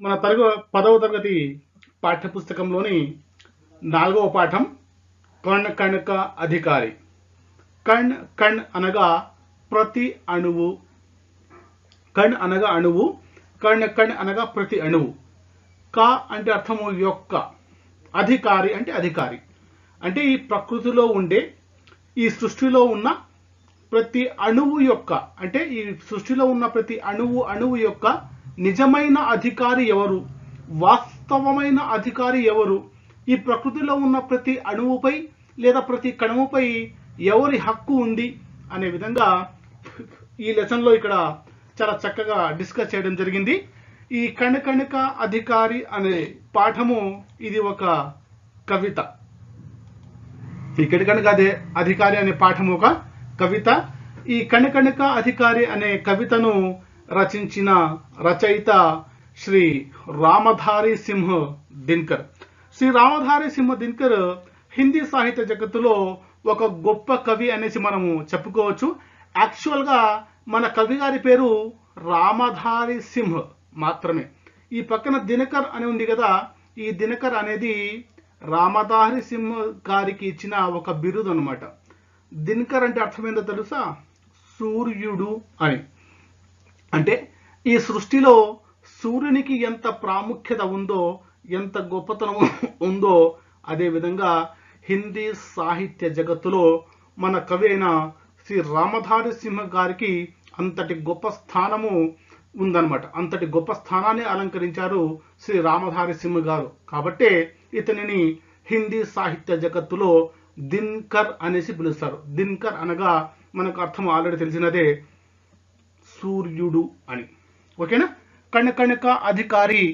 మన 10వ తరగతి పాఠ్యపుస్తకంలోని 4వ పాఠం కణ్ కణక అధికారి. కణ్ కణ్ అనగా ప్రతి అణువు, కణ్ అనగా అణువు, కణ్ కణ్ అనగా ప్రతి అణువు, క అంటే అర్థము యొక్క, అధికారి అంటే అధికారి. అంటే ఈ ప్రకృతిలో ఉండే, ఈ సృష్టిలో ఉన్న ప్రతి అణువు యొక్క, అంటే ఈ సృష్టిలో ఉన్న ప్రతి అణువు యొక్క నిజమైన అధికారి ఎవరు, వాస్తవమైన అధికారి ఎవరు, ఈ ప్రకృతిలో ఉన్న ప్రతి అణువుపై లేదా ప్రతి కణముపై ఎవరి హక్కు ఉంది అనే విధంగా ఈ లెసన్లో ఇక్కడ చాలా చక్కగా డిస్కస్ చేయడం జరిగింది. ఈ కణ కణక అధికారి అనే పాఠము ఇది ఒక కవిత. ఈ కణకణక అధికారి అనే పాఠము ఒక కవిత. ఈ కణకణక అధికారి అనే కవితను రచించిన రచయిత శ్రీ రామధారి సింహ దినకర్. శ్రీ రామధారి సింహ దినకర్ హిందీ సాహిత్య జగత్తులో ఒక గొప్ప కవి అనేసి మనము చెప్పుకోవచ్చు. యాక్చువల్గా మన కవి గారి పేరు రామధారి సింహ్ మాత్రమే. ఈ పక్కన దినకర్ అని ఉంది కదా, ఈ దినకర్ అనేది రామధారి సింహ్ గారికి ఇచ్చిన ఒక బిరుదు అనమాట. దినకర్ అంటే అర్థం ఏందో తెలుసా? సూర్యుడు అని. అంటే ఈ సృష్టిలో సూర్యునికి ఎంత ప్రాముఖ్యత ఉందో, ఎంత గొప్పతనం ఉందో, అదే విధంగా హిందీ సాహిత్య జగత్తులో మన కవి అయిన శ్రీ రామధారి సింహ గారికి అంతటి గొప్ప స్థానము ఉందన్నమాట. అంతటి గొప్ప స్థానాన్ని అలంకరించారు శ్రీ రామధారి సింహ గారు. కాబట్టే ఇతనిని హిందీ సాహిత్య జగత్తులో దినకర్ అనేసి పిలుస్తారు. దినకర్ అనగా మనకు అర్థం ఆల్రెడీ తెలిసినదే, सूर्युडु అని. ओकेना? कण कण का अधिकारी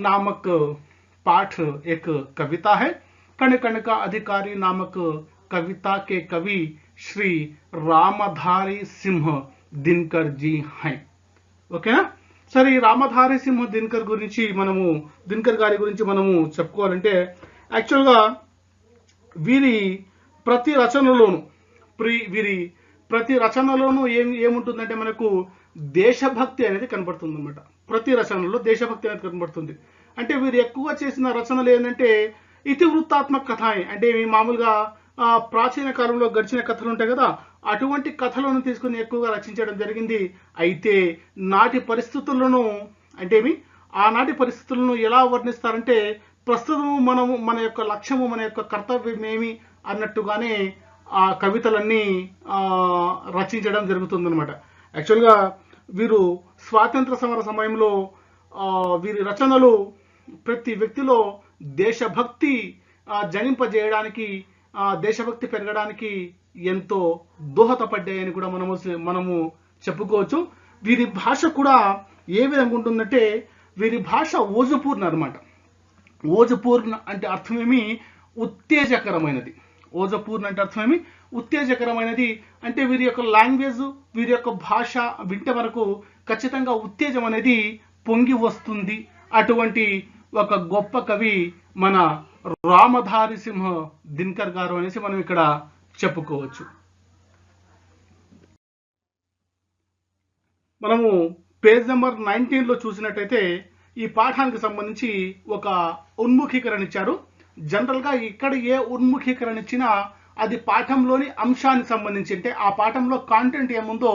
नामक पाठ एक कविता है. कण कण का अधिकारी नामक कविता के कवि श्री रामधारी सिंह दिनकर जी हैं. ఓకేనా? సరే, ఈ రామధారి సింహ దినకర్ గురించి మనము, దినకర్ గారి గురించి మనము చెప్పుకోవాలంటే యాక్చువల్గా వీరి ప్రతి రచనలోనూ ఏముంటుందంటే మనకు దేశభక్తి అనేది కనబడుతుంది అనమాట. ప్రతి రచనలో దేశభక్తి అనేది కనబడుతుంది. అంటే వీరు ఎక్కువ చేసిన రచనలు ఏంటంటే ఇతివృత్తాత్మక కథ. అంటే మామూలుగా ప్రాచీన కాలంలో గడిచిన కథలు ఉంటాయి కదా, అటువంటి కథలను తీసుకుని ఎక్కువగా రచించడం జరిగింది. అయితే నాటి పరిస్థితులను, అంటే ఆనాటి పరిస్థితులను ఎలా వర్ణిస్తారంటే ప్రస్తుతం మన యొక్క లక్ష్యము, మన యొక్క కర్తవ్యం ఏమి అన్నట్టుగానే ఆ కవితలన్నీ రచించడం జరుగుతుందన్నమాట. యాక్చువల్గా వీరు స్వాతంత్ర సమర సమయంలో వీరి రచనలు ప్రతి వ్యక్తిలో దేశభక్తి జనింపజేయడానికి, దేశభక్తి పెరగడానికి ఎంతో దోహదపడ్డాయని కూడా మనము చెప్పుకోవచ్చు. వీరి భాష కూడా ఏ విధంగా ఉంటుందంటే, వీరి భాష ఓజపూర్ణ అనమాట. ఓజపూర్ణ అంటే అర్థమేమి? ఉత్తేజకరమైనది. ఓజపూర్ణ అంటే అర్థమేమి? ఉత్తేజకరమైనది. అంటే వీరి యొక్క లాంగ్వేజ్, వీరి యొక్క భాష వింటే మనకు ఖచ్చితంగా ఉత్తేజం అనేది పొంగి వస్తుంది. అటువంటి ఒక గొప్ప కవి మన రామధారి సింహ దినకర్ గారు అనేసి మనం ఇక్కడ చెప్పుకోవచ్చు. మనము పేజ్ నెంబర్ 19లో చూసినట్టయితే ఈ పాఠానికి సంబంధించి ఒక ఉన్ముఖీకరణ ఇచ్చారు. జనరల్గా ఇక్కడ ఏ ఉన్ముఖీకరణ ఇచ్చినా అది పాఠంలోని అంశానికి సంబంధించి, అంటే ఆ పాఠంలో కాంటెంట్ ఏముందో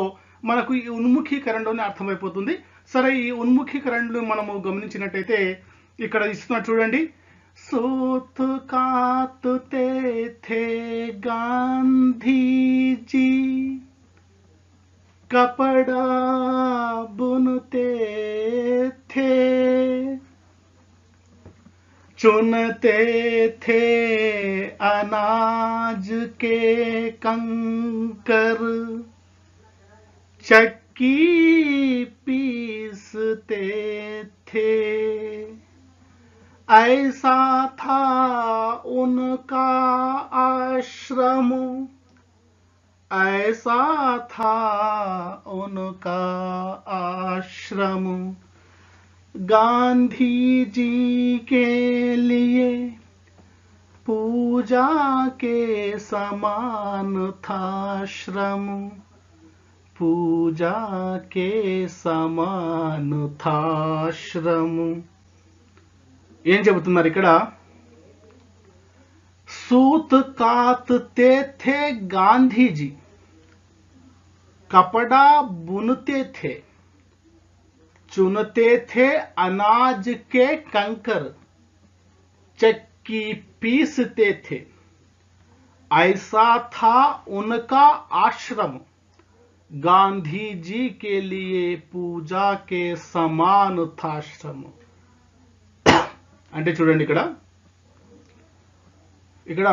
మనకు ఈ ఉన్ముఖీకరణలోనే అర్థమైపోతుంది. సరే, ఈ ఉన్ముఖీకరణలు మనము గమనించినట్టయితే ఇక్కడ ఇస్తున్నా చూడండి. सूत काटते थे गांधीजी, कपड़ा बुनते थे, चुनते थे अनाज के कंकर, चक्की पीसते थे. ऐसा था उनका आश्रम, ऐसा था उनका आश्रम. गांधी जी के लिए पूजा के समान था श्रम, पूजा के समान था श्रम. ఏం చెబుతున్నారు ఇక్కడ? सूत कातते थे गांधी जी, कपड़ा बुनते थे, चुनते थे अनाज के कंकर, चक्की पीसते थे, ऐसा था उनका आश्रम, गांधी जी के लिए पूजा के समान था श्रम। అంటే చూడండి ఇక్కడ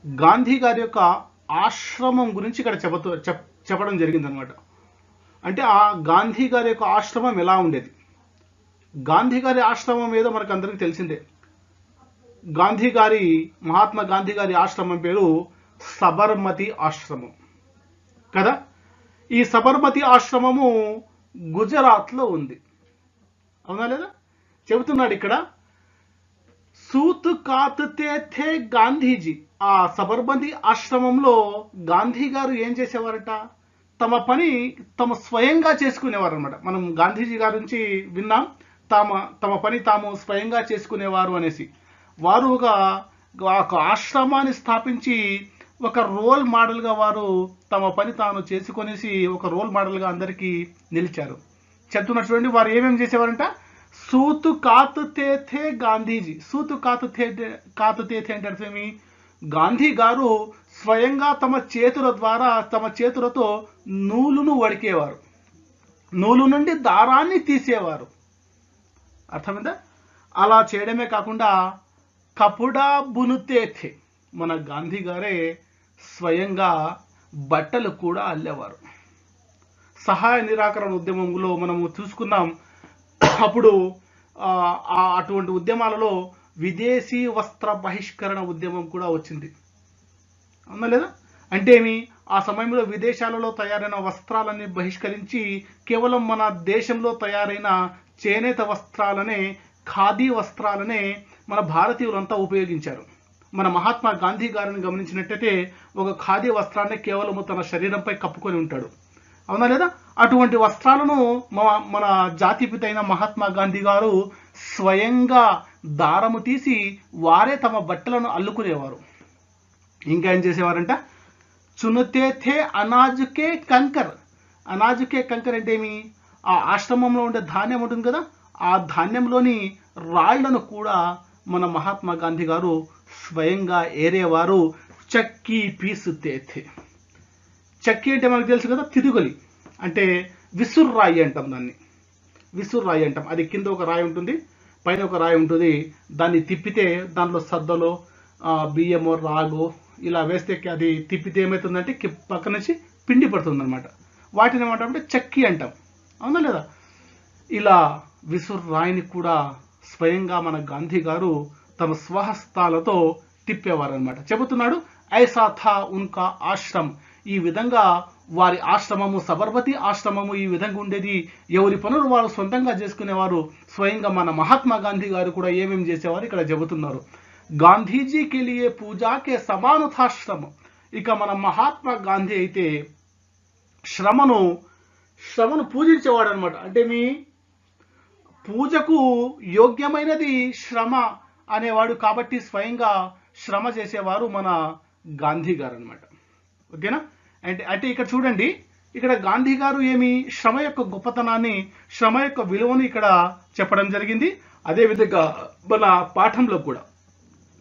గాంధీ గారి యొక్క ఆశ్రమం గురించి ఇక్కడ చెప్పడం జరిగిందనమాట. అంటే ఆ గాంధీ గారి యొక్క ఆశ్రమం ఎలా ఉండేది? గాంధీ గారి ఆశ్రమం ఏదో మనకు అందరికీ తెలిసిందే. మహాత్మా గాంధీ గారి ఆశ్రమం పేరు సబర్మతి ఆశ్రమం కదా. ఈ సబర్మతి ఆశ్రమము గుజరాత్లో ఉంది, అవునా లేదా? చెబుతున్నాడు ఇక్కడ, सूत कातते थे గాంధీజీ. ఆ సబర్మతి ఆశ్రమంలో గాంధీ గారు ఏం చేసేవారట? తమ పని తమ స్వయంగా చేసుకునేవారు అనమాట. మనం గాంధీజీ గారి నుంచి విన్నాం, తమ పని తాము స్వయంగా చేసుకునేవారు అనేసి. వారు ఒక ఆశ్రమాన్ని స్థాపించి ఒక రోల్ మోడల్గా వారు తమ పని తాను చేసుకొనేసి ఒక రోల్ మోడల్గా అందరికీ నిలిచారు. చెప్తున్నారు చూడండి, వారు ఏమేమి చేసేవారంట? सूत कातते थे గాంధీజీ. सूत కాతతే थे అంటే అర్థమేమి? గాంధీ గారు స్వయంగా తమ చేతులతో నూలును వడికేవారు, నూలు నుండి దారాన్ని తీసేవారు. అర్థమైందా? అలా చేయడమే కాకుండా కపుడా బునుతే థే, మన గాంధీ గారే స్వయంగా బట్టలు కూడా అల్లేవారు. సహాయ నిరాకరణ ఉద్యమంలో మనము చూసుకున్నాం. అప్పుడు అటువంటి ఉద్యమాలలో విదేశీ వస్త్ర బహిష్కరణ ఉద్యమం కూడా వచ్చింది, అవునా లేదా? అంటే ఏమి? ఆ సమయంలో విదేశాలలో తయారైన వస్త్రాలన్నీ బహిష్కరించి కేవలం మన దేశంలో తయారైన చేనేత వస్త్రాలనే, ఖాదీ వస్త్రాలనే మన భారతీయులంతా ఉపయోగించారు. మన మహాత్మా గాంధీ గారిని గమనించినట్టయితే ఒక ఖాదీ వస్త్రాన్ని కేవలం తన శరీరంపై కప్పుకొని ఉంటాడు, అవునా లేదా? అటువంటి వస్త్రాలను మన జాతిపిత అయిన మహాత్మా గాంధీ గారు స్వయంగా దారము తీసి వారే తమ బట్టలను అల్లుకునేవారు. ఇంకా ఏం చేసేవారంట? చునతే థే అనాజుకే కంకర్. అనాజుకే కంకర్ అంటే ఏమి? ఆ ఆశ్రమంలో ఉండే ధాన్యం ఉంటుంది కదా, ఆ ధాన్యంలోని రాళ్లను కూడా మన మహాత్మా గాంధీ గారు స్వయంగా ఏరేవారు. చక్కీ పీసుతే థే. చక్కి అంటే మనకు తెలుసు కదా, తిరుగలి అంటే విసుర్రాయి అంటాం దాన్ని, విసుర్రాయి అంటాం. అది కింద ఒక రాయి ఉంటుంది, పైన ఒక రాయి ఉంటుంది. దాన్ని తిప్పితే దాంట్లో సద్దలో బియ్యమో రాగో ఇలా వేస్తే అది తిప్పితే ఏమవుతుందంటే పక్క నుంచి పిండి పడుతుంది అనమాట. వాటిని ఏమంటామంటే చక్కి అంటాం, అవునా లేదా? ఇలా విసుర్రాయిని కూడా స్వయంగా మన గాంధీ గారు తమ స్వహస్తాలతో తిప్పేవారు అనమాట. చెబుతున్నాడు, ఐసా థా ఉన్కా ఆశ్రమ్. ఈ విధంగా వారి ఆశ్రమము, సబర్మతి ఆశ్రమము ఈ విధంగా ఉండేది. ఎవరి పనులు వారు సొంతంగా చేసుకునేవారు. స్వయంగా మన మహాత్మా గాంధీ గారు కూడా ఏమేమి చేసేవారు ఇక్కడ చెబుతున్నారు. గాంధీజీకి లియే పూజాకే సమానుతాశ్రమం. ఇక మన మహాత్మా గాంధీ అయితే శ్రమను పూజించేవాడు అనమాట. అంటే మీ పూజకు యోగ్యమైనది శ్రమ అనేవాడు కాబట్టి స్వయంగా శ్రమ చేసేవారు మన గాంధీ గారు అనమాట. ఓకేనా? అంటే ఇక్కడ చూడండి, ఇక్కడ గాంధీ గారు ఏమి శ్రమ యొక్క గొప్పతనాన్ని, శ్రమ యొక్క విలువను ఇక్కడ చెప్పడం జరిగింది. అదేవిధంగా మన పాఠంలో కూడా,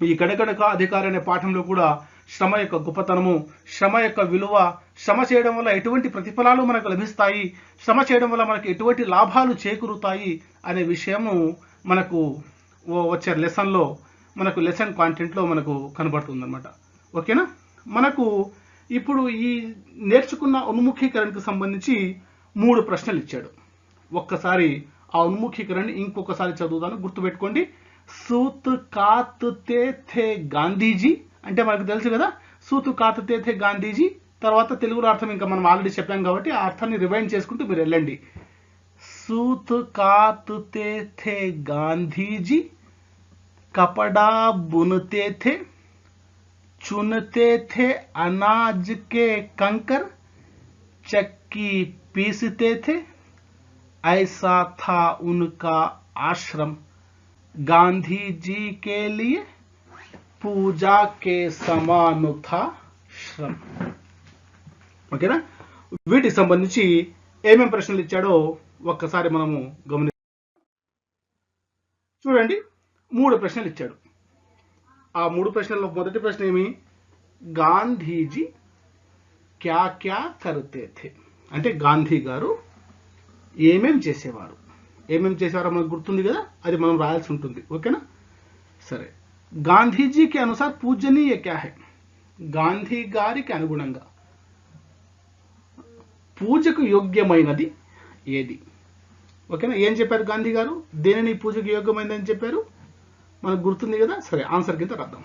ఈ కడకడక అధికారి అనే పాఠంలో కూడా శ్రమ యొక్క గొప్పతనము, శ్రమ యొక్క విలువ, శ్రమ చేయడం వల్ల ఎటువంటి ప్రతిఫలాలు మనకు లభిస్తాయి, శ్రమ చేయడం వల్ల మనకు ఎటువంటి లాభాలు చేకూరుతాయి అనే విషయము మనకు వచ్చే లెసన్లో, మనకు లెసన్ కాంటెంట్లో మనకు కనబడుతుంది అనమాట. ఓకేనా? మనకు ఇప్పుడు ఈ నేర్చుకున్న ఉన్ముఖీకరణకు సంబంధించి 3 ప్రశ్నలు ఇచ్చాడు. ఒక్కసారి ఆ ఉన్ముఖీకరణ ఇంకొకసారి చదువుతాను, గుర్తుపెట్టుకోండి. సూత్ కాతతే థే గాంధీజీ అంటే మనకు తెలుసు కదా, సూత్ కాతతే థే గాంధీజీ. తర్వాత తెలుగులో అర్థం ఇంకా మనం ఆల్రెడీ చెప్పాం కాబట్టి ఆ అర్థాన్ని రివైండ్ చేసుకుంటూ మీరు వెళ్ళండి. सूत कातते थे गांधी जी, कपड़ा बुनते थे, चुनते थे अनाज के कंकर, चक्की पीसते थे, ऐसा था उनका आश्रम, गांधी जी के लिए पूजा के समान था శ్రమ. ఓకేనా? వీటికి సంబంధించి ఏమేం ప్రశ్నలు ఇచ్చాడో ఒక్కసారి మనము గమని చూడండి. 3 ప్రశ్నలు ఇచ్చాడు. ఆ 3 ప్రశ్నల్లో మొదటి ప్రశ్న ఏమి? గాంధీజీ క్యా క్యా కర్తే థే, అంటే గాంధీ గారు ఏమేం చేసేవారు. ఏమేం చేసేవారో మనకు గుర్తుంది కదా, అది మనం రాయాల్సి ఉంటుంది. ఓకేనా? సరే. గాంధీజీ కే అనుసార్ పూజనీయ క్యా హై, గాంధీ గారికి అనుగుణంగా పూజకు యోగ్యమైనది ఏది. ఓకేనా? ఏం చెప్పారు గాంధీ గారు? దేనిని పూజకు యోగ్యమైనదని చెప్పారు, మనకు గుర్తుంది కదా. సరే, ఆన్సర్ కింద రాద్దాం.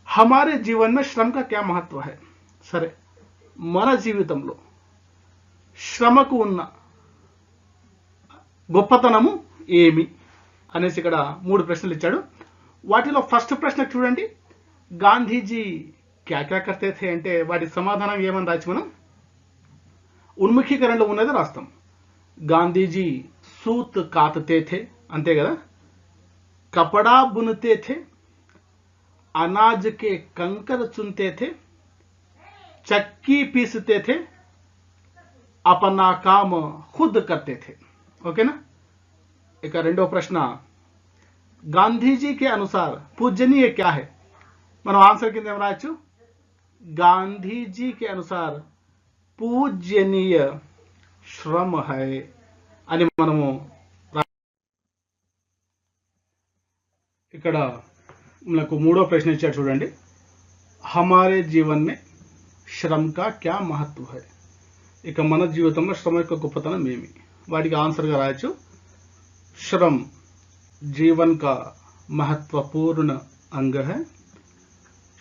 హమారే జీవన్ మే శ్రమ కా క్యా మహత్వ హై. సరే, మన జీవితంలో శ్రమకు ఉన్న గొప్పతనము ఏమి అనేసి ఇక్కడ 3 ప్రశ్నలు ఇచ్చాడు. వాటిలో ఫస్ట్ ప్రశ్న చూడండి, గాంధీజీ క్యా క్యా కర్తే థే అంటే వాటి సమాధానం ఏమని రాసి మనం ఉన్ముఖీకరణలో ఉన్నది రాస్తాం. గాంధీజీ సూత్ కాతతే థే, అంతే కదా. కపడా బునతే థే, అనాజ్ కే కంకర్ చున్తే థే, చక్కీ పీసతే థే, अपना काम खुद करते थे. ఓకేనా? ఇక రెండో ప్రశ్న, గాంధీజీ కే అనుసార్ పూజనీయ క్యా హై. మనం ఆన్సర్ కింద ఏం రాయొచ్చు? గాంధీజీ కే అనుసార్ పూజనీయ శ్రమ హై అని మనము ఇక్కడ మనకు మూడో ప్రశ్న ఇచ్చాడు చూడండి. హమారే జీవన్ మే శ్రమ కా క్యా మహత్వ హై. ఇక మన జీవితంలో శ్రమ యొక్క గొప్పతనం ఏమి, వాటికి ఆన్సర్గా రాయొచ్చు. श्रम जीवन का महत्वपूर्ण अंग है.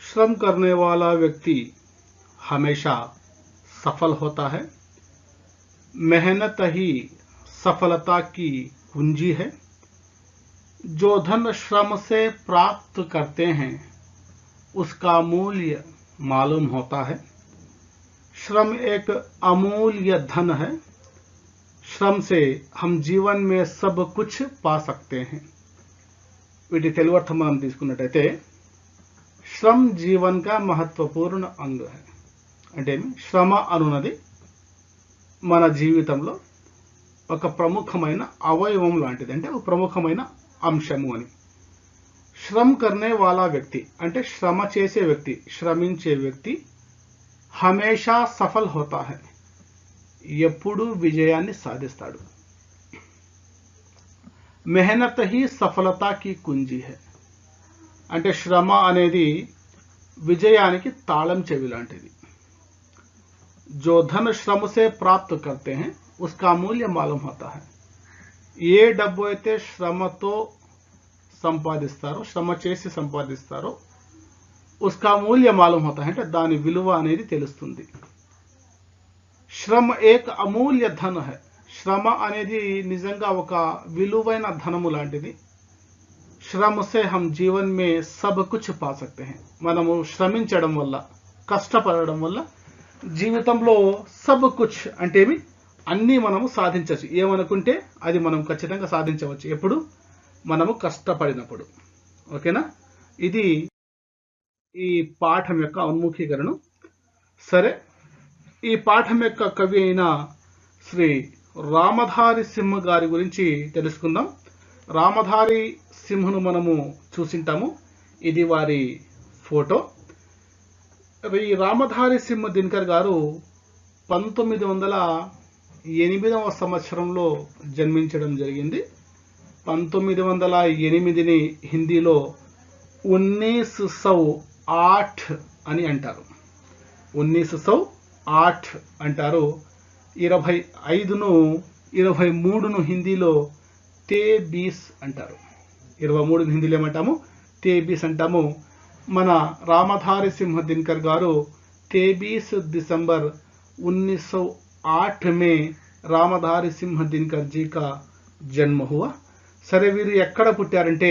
श्रम करने वाला व्यक्ति हमेशा सफल होता है. मेहनत ही सफलता की कुंजी है. जो धन श्रम से प्राप्त करते हैं उसका मूल्य मालूम होता है. श्रम एक अमूल्य धन है. श्रम से हम जीवन में सब कुछ पा सकते हैं. వీటి తెలుగు అర్థం మనం తీసుకున్నట్టయితే శ్రమ్ జీవన్ కా మహత్వపూర్ణ అంగ హై అంటే శ్రమ అనున్నది మన జీవితంలో ఒక ప్రముఖమైన అవయవం లాంటిది, అంటే ఒక ప్రముఖమైన అంశము అని. శ్రమ్ కర్నే వాలా వ్యక్తి అంటే శ్రమ చేసే వ్యక్తి, శ్రమించే వ్యక్తి హమేషా సఫల్ హోతా హై, ఎప్పుడు విజయాన్ని సాధిస్తాడు. మెహనత్ హీ సఫలతాకి కుంజీ హై అంటే శ్రమ అనేది విజయానికి తాళం చెవి లాంటిది. జో ధన్ శ్రమ సే ప్రాప్త్ కర్తే హై ఉస్కా మూల్య మాలూమ్ హోతా హై. ఏ డబ్బు అయితే శ్రమతో సంపాదిస్తారో, శ్రమ చేసి సంపాదిస్తారో ఉస్కా మూల్య మాలూమ్ హోతా హై అంటే దాని విలువ అనేది తెలుస్తుంది. శ్రమ ఏక్ అమూల్య ధన్ హై. శ్రమ అనేది నిజంగా ఒక విలువైన ధనము లాంటిది. శ్రమ సే హమ్ జీవన్ మే సబ్ కుచ్ పా సక్తే హై. మనము శ్రమించడం వల్ల, కష్టపడడం వల్ల జీవితంలో సబ్ కుచ్ అంటే అన్నీ మనము సాధించవచ్చు. ఏమనుకుంటే అది మనం ఖచ్చితంగా సాధించవచ్చు, ఎప్పుడు? మనము కష్టపడినప్పుడు. ఓకేనా? ఇది ఈ పాఠం యొక్క ఉన్ముఖీకరణం. సరే, ఈ పాఠం యొక్క కవి అయిన శ్రీ రామధారి సింహ గారి గురించి తెలుసుకుందాం. రామధారి సింహను మనము చూసింటాము, ఇది వారి ఫోటో. ఈ రామధారి సింహ దినకర్ గారు 1908వ సంవత్సరంలో జన్మించడం జరిగింది. 1908ని హిందీలో 1908 అని అంటారు. 1908 అంటారు. 23ను హిందీలో తేబీస్ అంటారు. 23ని హిందీలో ఏమంటాము? తేబీస్ అంటాము. మన రామధారి సింహ దినకర్ గారు 23 दिसंबर 1908 में రామధారి సింహ దినకర్ జీ కా జన్మ హువా. సరే, వీరు ఎక్కడ పుట్టారంటే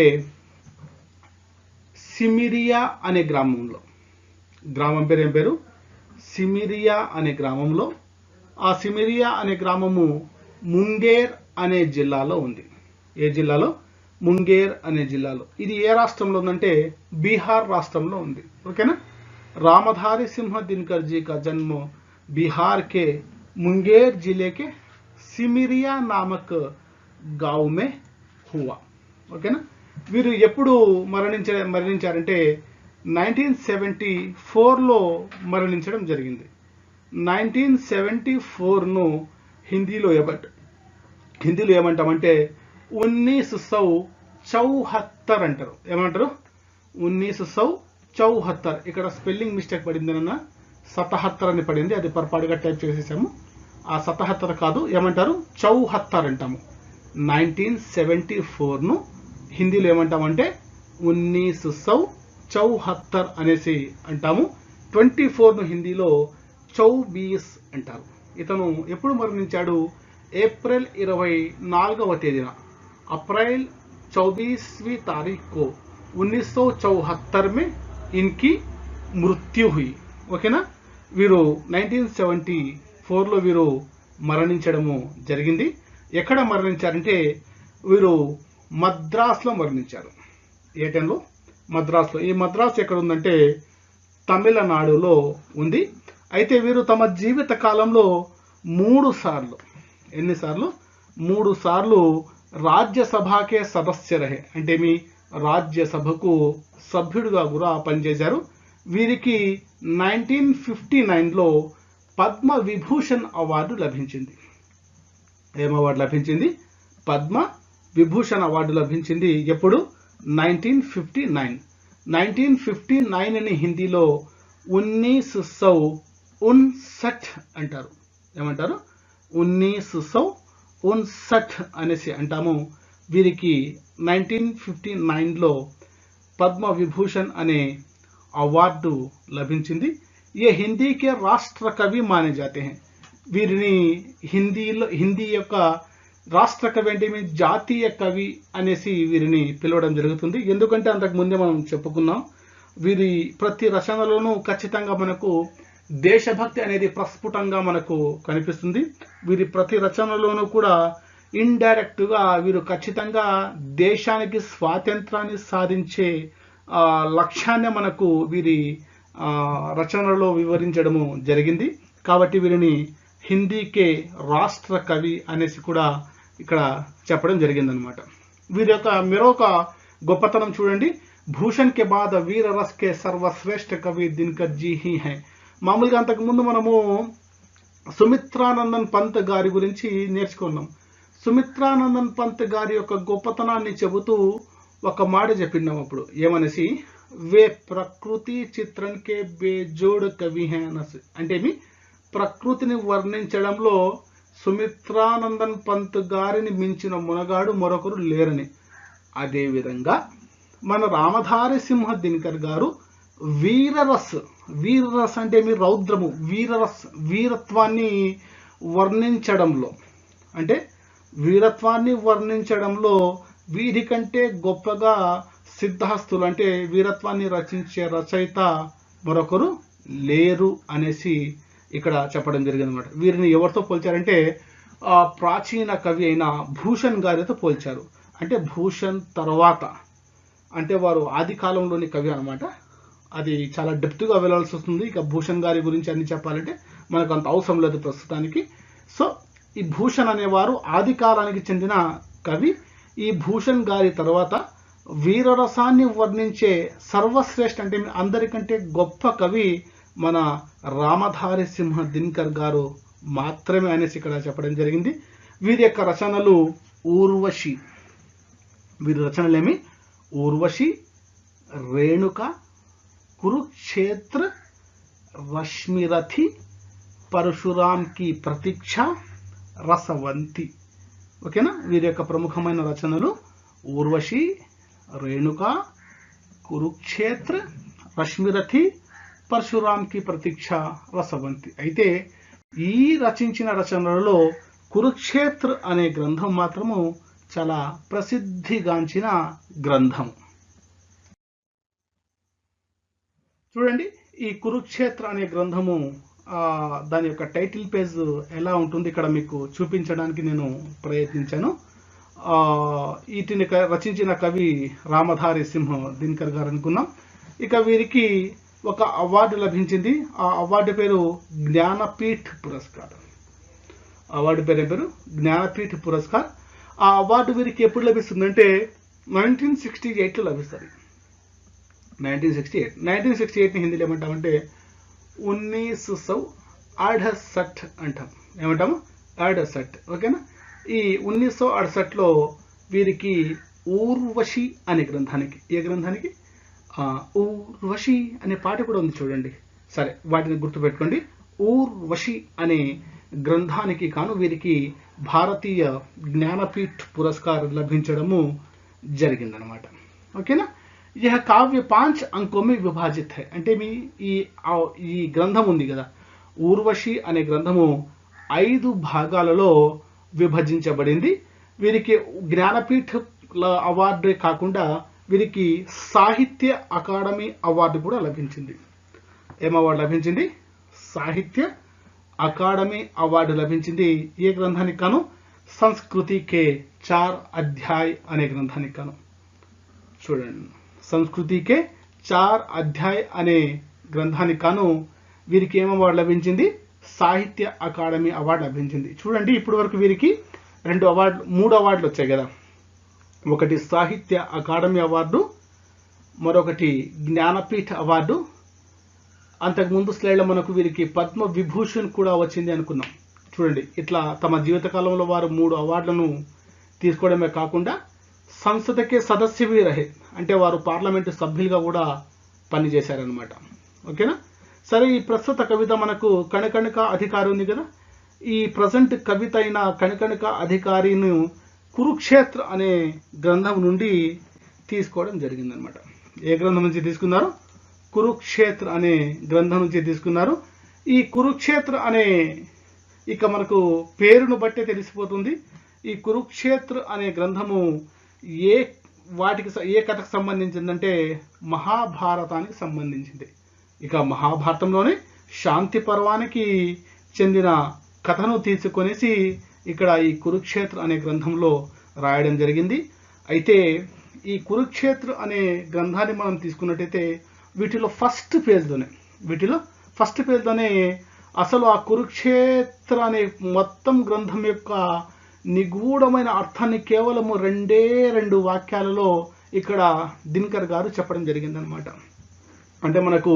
సిమిరియా అనే గ్రామంలో. గ్రామం పేరు ఏం పేరు? సిమిరియా అనే గ్రామంలో. ఆ సిమిరియా అనే గ్రామము ముంగేర్ అనే జిల్లాలో ఉంది. ఏ జిల్లాలో? ముంగేర్ అనే జిల్లాలో. ఇది ఏ రాష్ట్రంలో ఉందంటే బీహార్ రాష్ట్రంలో ఉంది. ఓకేనా. रामधारी सिंह दिनकर जी का जन्म बिहार के मुंगेर जिले के सिमिरिया नामक गांव में हुआ. ఓకేనా. వీరు ఎప్పుడు మరణించారంటే 1974లో మరణించడం జరిగింది. 1974ను హిందీలో ఏమంటామంటే 1974 అంటారు. ఏమంటారు? 1974. ఇక్కడ స్పెల్లింగ్ మిస్టేక్ పడింది అన్న, 77 అని పడింది, అది పొరపాటుగా టైప్ చేసేసాము. ఆ 77 కాదు, ఏమంటారు 74 అంటాము. 1974ను హిందీలో ఏమంటామంటే 1974 అనేసి అంటాము. 24ను హిందీలో 24 అంటారు. ఇతను ఎప్పుడు మరణించాడు? ఏప్రిల్ 24వ తేదీన, అప్రిల్ 24वीं तारीख को 1974 में इनकी మృత్యు హుయి. ఓకేనా. వీరు 1974లో వీరు మరణించడము జరిగింది. ఎక్కడ మరణించారంటే వీరు మద్రాసులో మరణించారు. ఏ టైంలో? మద్రాసులో. ఈ మద్రాసు ఎక్కడ ఉందంటే తమిళనాడులో ఉంది. అయితే వీరు తమ జీవిత కాలంలో 3 సార్లు, ఎన్నిసార్లు? 3 సార్లు రాజ్యసభకే సదస్య రహే, అంటే మీ రాజ్యసభకు సభ్యుడిగా కూడా పనిచేశారు. వీరికి 1959లో పద్మ విభూషణ్ అవార్డు లభించింది. ఏం అవార్డు లభించింది? పద్మ విభూషణ్ అవార్డు లభించింది. ఎప్పుడు? 1959. 1959 అని హిందీలో 1959 అంటారు. ఏమంటారు? 1959 అనేసి అంటాము. వీరికి 1959లో పద్మ విభూషణ్ అనే అవార్డు లభించింది. ये हिंदी के राष्ट्र कवि माने जाते हैं. వీరిని హిందీ యొక్క రాష్ట్ర కవి అంటే మీ జాతీయ కవి అనేసి వీరిని పిలవడం జరుగుతుంది. ఎందుకంటే అంతకు ముందే మనం చెప్పుకున్నాం, వీరి ప్రతి రచనలోనూ ఖచ్చితంగా మనకు దేశభక్తి అనేది ప్రస్ఫుటంగా మనకు కనిపిస్తుంది. వీరి ప్రతి రచనలోనూ కూడా ఇండైరెక్ట్గా వీరు ఖచ్చితంగా దేశానికి స్వాతంత్రాన్ని సాధించే లక్ష్యాన్ని మనకు వీరి రచనలో వివరించడము జరిగింది. కాబట్టి వీరిని హిందీకే రాష్ట్ర కవి అనేసి కూడా ఇక్కడ చెప్పడం జరిగిందనమాట. వీరి యొక్క మరొక గొప్పతనం చూడండి. భూషణ్ కే బాద్ వీర రస్ కే సర్వశ్రేష్ఠ కవి దినకర్ జీ హీ హై. మామూలుగా అంతకుముందు మనము సుమిత్రానందన్ పంత్ గారి గురించి నేర్చుకున్నాం. సుమిత్రానందన్ పంత్ గారి యొక్క గొప్పతనాన్ని చెబుతూ ఒక మాట చెప్పినాం అప్పుడు. ఏమనేసి? వే ప్రకృతి చిత్రన్ కే బేజోడ్ కవి హై అనసి. అంటే మీ ప్రకృతిని వర్ణించడంలో సుమిత్రానందన్ పంత్ గారిని మించిన మునగాడు మరొకరు లేరని. అదేవిధంగా మన రామధారి సింహ దినకర్ గారు వీరరస్ అంటే మీ రౌద్రము, వీరత్వాన్ని వర్ణించడంలో, అంటే వీరత్వాన్ని వర్ణించడంలో వీరి కంటే గొప్పగా సిద్ధహస్తులు అంటే వీరత్వాన్ని రచించే రచయిత మరొకరు లేరు అనేసి ఇక్కడ చెప్పడం జరిగిందన్నమాట. వీరిని ఎవరితో పోల్చారంటే ప్రాచీన కవి అయిన భూషణ్ గారితో పోల్చారు. అంటే భూషణ్ తర్వాత, అంటే వారు ఆది కాలంలోని కవి అనమాట. అది చాలా డెప్త్గా వెళ్ళాల్సి వస్తుంది. ఇక భూషణ్ గారి గురించి అన్ని చెప్పాలంటే మనకు అంత అవసరం లేదు ప్రస్తుతానికి. సో ఈ భూషణ్ అనేవారు ఆది కాలానికి చెందిన కవి. ఈ భూషణ్ గారి తర్వాత వీరరసాన్ని వర్ణించే సర్వశ్రేష్ఠ అంటే అందరికంటే గొప్ప కవి మన రామధారి సింహ దినకర్ గారు మాత్రమే అనేసి ఇక్కడ చెప్పడం జరిగింది. వీరి యొక్క రచనలు ఊర్వశి. వీరి రచనలేమి? ఊర్వశి, రేణుక, కురుక్షేత్ర, రశ్మిరథి, పరశురామ్ కి ప్రతీక్ష, రసవంతి. ఓకేనా. వీరి యొక్క ప్రముఖమైన రచనలు ఊర్వశి, రేణుక, కురుక్షేత్ర, రశ్మిరథి, పరశురామ్ కి ప్రతీక్ష, రసవంతి. అయితే ఈ రచించిన రచనలలో కురుక్షేత్ర అనే గ్రంథం మాత్రము చాలా ప్రసిద్ధిగాంచిన గ్రంథం. చూడండి, ఈ కురుక్షేత్ర అనే గ్రంథము దాని యొక్క టైటిల్ పేజ్ ఎలా ఉంటుంది ఇక్కడ మీకు చూపించడానికి నేను ప్రయత్నించాను. వీటిని రచించిన కవి రామధారి సింహ దినకర్ గారు అనుకున్నాం. ఇక వీరికి ఒక అవార్డు లభించింది. ఆ అవార్డు పేరు జ్ఞానపీఠ్ పురస్కార్. అవార్డు పేరు జ్ఞానపీఠ్ పురస్కార్. ఆ అవార్డు వీరికి ఎప్పుడు లభిస్తుందంటే 1968లో లభిస్తుంది. 1968ని హిందీలో ఏమంటామంటే 1968 అంటాం. ఏమంటాము? 68. ఓకేనా? ఈ 1968లో వీరికి ఊర్వశి అనే గ్రంథానికి, ఏ గ్రంథానికి? ఊర్వశి అనే పాట కూడా ఉంది చూడండి. సరే, వాటిని గుర్తుపెట్టుకోండి. ఊర్వశి అనే గ్రంథానికి కాను వీరికి భారతీయ జ్ఞానపీఠ్ పురస్కార్ లభించడము జరిగిందనమాట. ఓకేనా? यह काव्य 5 अंकों में विभाजित है. అంటే ఈ గ్రంథం ఉంది కదా, ఊర్వశి అనే గ్రంథము 5 భాగాలలో విభజించబడింది. వీరికి జ్ఞానపీఠ్ అవార్డే కాకుండా వీరికి సాహిత్య అకాడమీ అవార్డు కూడా లభించింది. ఏం అవార్డు లభించింది? సాహిత్య అకాడమీ అవార్డు లభించింది. ఏ గ్రంథానికి కాను? సంస్కృతి కే 4 అధ్యాయ్ అనే గ్రంథానికి కాను. చూడండి, సంస్కృతి కే 4 అధ్యాయ్ అనే గ్రంథానికి కాను వీరికి ఏం అవార్డు లభించింది? సాహిత్య అకాడమీ అవార్డు లభించింది. చూడండి, ఇప్పటి వరకు వీరికి 3 అవార్డులు వచ్చాయి కదా. ఒకటి సాహిత్య అకాడమీ అవార్డు, మరొకటి జ్ఞానపీఠ అవార్డు. అంతకుముందు స్లైడ్లో మనకు వీరికి పద్మ విభూషణ్ కూడా వచ్చింది అనుకున్నాం. చూడండి, ఇట్లా తమ జీవితకాలంలో వారు 3 అవార్డులను తీసుకోవడమే కాకుండా సంసదకే సదస్య भी रहे, అంటే వారు పార్లమెంటు సభ్యులుగా కూడా పనిచేశారనమాట. ఓకేనా? సరే, ఈ ప్రస్తుత కవిత మనకు కణకణిక అధికారి ఉంది కదా. ఈ ప్రజెంట్ కవిత అయిన కణకణిక అధికారిని కురుక్షేత్ర అనే గ్రంథం నుండి తీసుకోవడం జరిగిందనమాట. ఏ గ్రంథం నుంచి తీసుకున్నారు? కురుక్షేత్ర అనే గ్రంథం నుంచి తీసుకున్నారు. ఈ కురుక్షేత్ర అనే, ఇక మనకు పేరును బట్టే తెలిసిపోతుంది, ఈ కురుక్షేత్ర అనే గ్రంథము ఏ కథకు సంబంధించిందంటే మహాభారతానికి సంబంధించింది. ఇక మహాభారతంలోనే శాంతి పర్వానికి చెందిన కథను తీసుకొనేసి ఇక్కడ ఈ కురుక్షేత్ర అనే గ్రంథంలో రాయడం జరిగింది. అయితే ఈ కురుక్షేత్ర అనే గ్రంథాన్ని మనం తీసుకున్నట్టయితే వీటిలో ఫస్ట్ పేజ్లోనే అసలు ఆ కురుక్షేత్ర అనే మొత్తం గ్రంథం యొక్క నిగూఢమైన అర్థాన్ని కేవలము 2 వాక్యాలలో ఇక్కడ దినకర్ గారు చెప్పడం జరిగిందనమాట. అంటే మనకు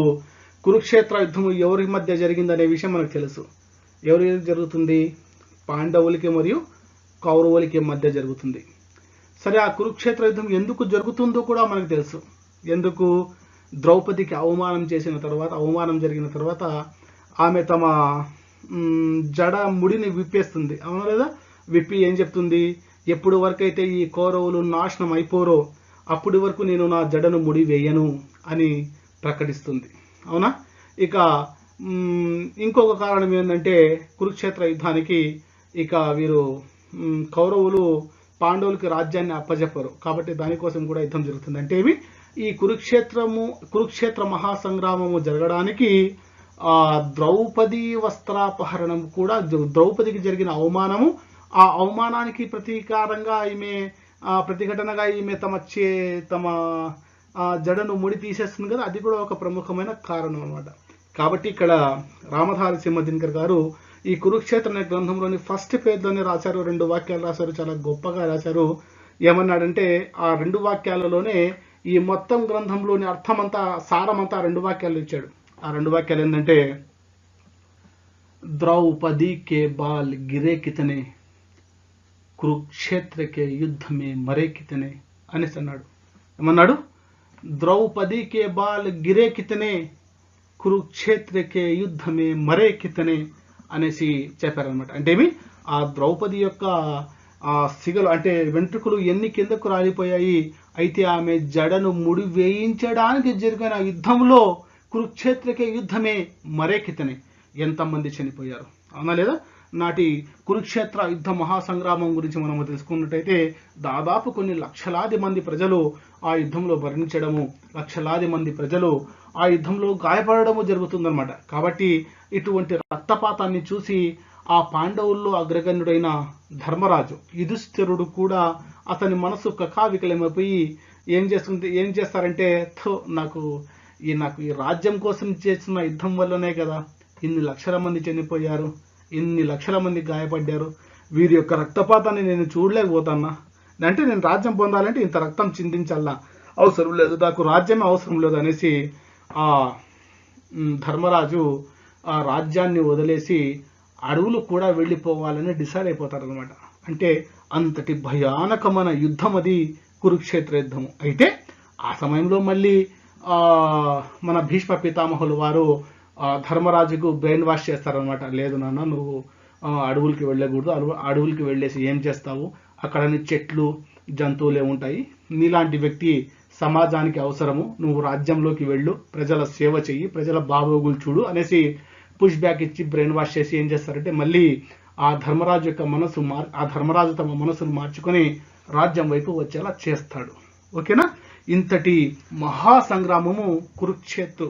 కురుక్షేత్ర యుద్ధము ఎవరి మధ్య జరిగిందనే విషయం మనకు తెలుసు. ఎవరి జరుగుతుంది? పాండవులకి మరియు కౌరవులకి మధ్య జరుగుతుంది. సరే, ఆ కురుక్షేత్ర యుద్ధం ఎందుకు జరుగుతుందో కూడా మనకు తెలుసు. ఎందుకు? ద్రౌపదికి అవమానం జరిగిన తర్వాత ఆమె తమ జడ ముడిని విప్పేస్తుంది. అవునా లేదా? విప్పి ఏం చెప్తుంది? ఎప్పుడు వరకైతే ఈ కౌరవులు నాశనం అయిపోరో అప్పటి వరకు నేను నా జడను ముడి వేయను అని ప్రకటిస్తుంది. అవునా? ఇక ఇంకొక కారణం ఏంటంటే కురుక్షేత్ర యుద్ధానికి ఇక వీరు కౌరవులు పాండవులకి రాజ్యాన్ని అప్పజెప్పరు కాబట్టి దానికోసం కూడా యుద్ధం జరుగుతుంది. అంటే ఈ కురుక్షేత్ర మహాసంగ్రామము జరగడానికి ద్రౌపది వస్త్రాపహరణం కూడా, ద్రౌపదికి జరిగిన అవమానము, ఆ అవమానానికి ప్రతిఘటనగా ఈమె తమ జడను ముడి తీసేస్తుంది కదా, అది కూడా ఒక ప్రముఖమైన కారణం అన్నమాట. కాబట్టి ఇక్కడ రామధారి సింహ దినకర్ గారు ఈ కురుక్షేత్ర అనే గ్రంథంలోని ఫస్ట్ పేజ్లోనే రాశారు. 2 వాక్యాలు రాశారు, చాలా గొప్పగా రాశారు. ఏమన్నాడంటే ఆ 2 వాక్యాలలోనే ఈ మొత్తం గ్రంథంలోని అర్థమంతా, సారమంతా 2 వాక్యాలు ఇచ్చాడు. ఆ 2 వాక్యాలు ఏంటంటే ద్రౌపది కే బాల్ గిరే కితనే, కురుక్షేత్ర కే యుద్ధ మే మరే కితనే అనేసి అన్నాడు. ఏమన్నాడు? ద్రౌపది కే బాల్ గిరే కితనే, కురుక్షేత్ర కే యుద్ధ మే మరే కితనే అనేసి చెప్పారనమాట. అంటే ఆ ద్రౌపది యొక్క సిగలు అంటే వెంట్రుకలు ఎన్ని కిందకు రాలిపోయాయి, అయితే ఆమె జడను ముడి వేయించడానికి జరిగిన యుద్ధంలో కురుక్షేత్రకే యుద్ధమే మరే కితనే, ఎంతమంది చనిపోయారు. అవునా లేదా? నాటి కురుక్షేత్ర యుద్ధ మహాసంగ్రామం గురించి మనము తెలుసుకున్నట్టయితే దాదాపు కొన్ని లక్షలాది మంది ప్రజలు ఆ యుద్ధంలో మరణించడము, లక్షలాది మంది ప్రజలు ఆ యుద్ధంలో గాయపడము జరుగుతుందన్నమాట. కాబట్టి ఇటువంటి రక్తపాతాన్ని చూసి ఆ పాండవుల్లో అగ్రగణ్యుడైన ధర్మరాజు యుధిష్ఠిరుడు కూడా అతని మనసు కకావికలమైపోయి ఏం చేస్తారంటే నాకు ఈ రాజ్యం కోసం చేసిన యుద్ధం వల్లనే కదా ఇన్ని లక్షల మంది చనిపోయారు, ఇన్ని లక్షల మంది గాయపడ్డారు, వీరి యొక్క రక్తపాతాన్ని నేను చూడలేకపోతానా, అంటే నేను రాజ్యం పొందాలంటే ఇంత రక్తం చిందించాలా, అవసరం లేదు, నాకు రాజ్యమే అవసరం లేదు అనేసి ఆ ధర్మరాజు ఆ రాజ్యాన్ని వదిలేసి అడవులు కూడా వెళ్ళిపోవాలని డిసైడ్ అయిపోతారు అనమాట. అంటే అంతటి భయానకమైన యుద్ధం అది కురుక్షేత్ర యుద్ధము. అయితే ఆ సమయంలో మళ్ళీ మన భీష్మ పితామహులు వారు ధర్మరాజుకు బ్రెయిన్ వాష్ చేస్తారనమాట. లేదు నాన్న, నువ్వు అడవులకి వెళ్ళకూడదు, అడవులకి వెళ్ళేసి ఏం చేస్తావు, అక్కడ చెట్లు జంతువులే ఉంటాయి, నీలాంటి వ్యక్తి సమాజానికి అవసరము, నువ్వు రాజ్యంలోకి వెళ్ళు, ప్రజల సేవ చెయ్యి, ప్రజల బాగోగులు చూడు అనేసి పుష్ బ్యాక్ ఇచ్చి బ్రెయిన్ వాష్ చేసి ఏం చేస్తారంటే మళ్ళీ ఆ ధర్మరాజు యొక్క ధర్మరాజు తమ మనసును మార్చుకొని రాజ్యం వైపు వచ్చేలా చేస్తాడు. ఓకేనా? ఇంతటి మహాసంగ్రామము కురుక్షేత్ర.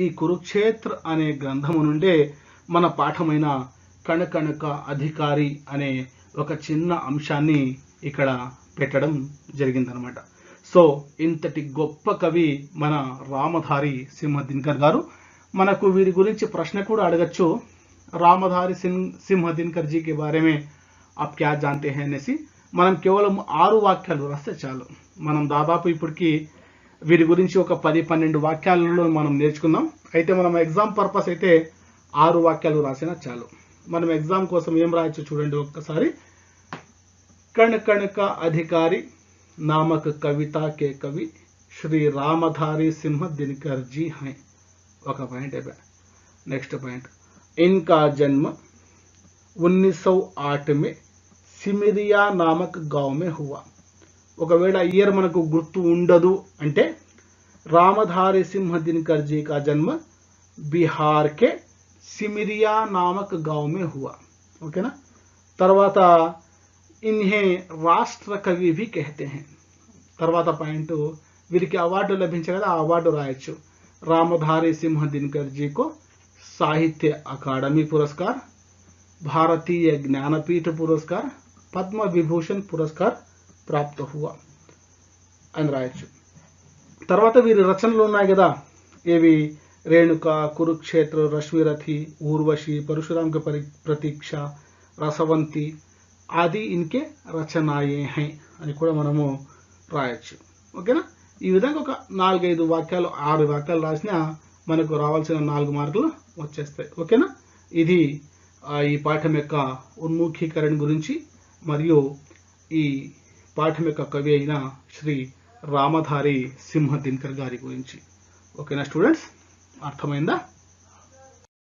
ఈ కురుక్షేత్ర అనే గ్రంథము నుండే మన పాఠమైన కణకణక అధికారి అనే ఒక చిన్న అంశాన్ని ఇక్కడ పెట్టడం జరిగిందనమాట. సో ఇంతటి గొప్ప కవి మన రామధారి సింహ దినకర్ గారు. మనకు వీరి గురించి ప్రశ్న కూడా అడగచ్చు, రామధారి సింహ దినకర్ జీ కే బారే మే ఆప్ క్యా జాంతే హై అనేసి. మనం కేవలం 6 వాక్యాలు రాస్తే చాలు. మనం దాదాపు ఇప్పటికి వీరి గురించి ఒక 10-12 వాక్యాలలో మనం నేర్చుకుందాం. అయితే మనం ఎగ్జామ్ పర్పస్ అయితే 6 వాక్యాలు రాసినా చాలు. మనం ఎగ్జామ్ కోసం ఏం రాయొచ్చు చూడండి ఒక్కసారి. कण कण का अधिकारी नामक कविता के कवि श्री रामधारी सिंह दिनकर जी हैं. ఒక పాయింట్ అయిపోయా. నెక్స్ట్ పాయింట్, इनका जन्म 1908 में सिमरिया नामक गांव में हुआ. ఒకవేళ ఇయర్ మనకు గుర్తు ఉండదు అంటే रामधारी सिंह दिनकर जी का जन्म बिहार के सिमरिया नामक गांव में हुआ. ఓకేనా? తర్వాత इन्हें राष्ट्र कवि भी कहते हैं. తర్వాత పాయింట్, వీరికి అవార్డు లభించాయి కదా, ఆ అవార్డు రాయొచ్చు. रामधारी सिंह दिनकर जी को साहित्य अकादमी पुरस्कार, भारतीय ज्ञानपीठ पुरस्कार, पद्म विभूषण पुरस्कार प्राप्त हुआ అని రాయొచ్చు. తర్వాత వీరి రచనలు ఉన్నాయి కదా, ఏవి? రేణుక, కురుక్షేత్ర, రశ్మిరథి, ఊర్వశి, परशुराम की प्रतीक्षा, రసవంతి ఆది ఇన్కే రచనాయే హై అని కూడా మనము రాయొచ్చు. ఓకేనా? ఈ విధంగా ఒక 4-5 వాక్యాలు 6 వాక్యాలు రాసినా మనకు రావాల్సిన 4 మార్కులు వచ్చేస్తాయి. ఓకేనా? ఇది ఈ పాఠం యొక్క ఉన్ముఖీకరణ గురించి మరియు ఈ పాఠం యొక్క కవి అయిన శ్రీ రామధారి సింహ దినకర్ గారి గురించి. ఓకేనా స్టూడెంట్స్? అర్థమైందా?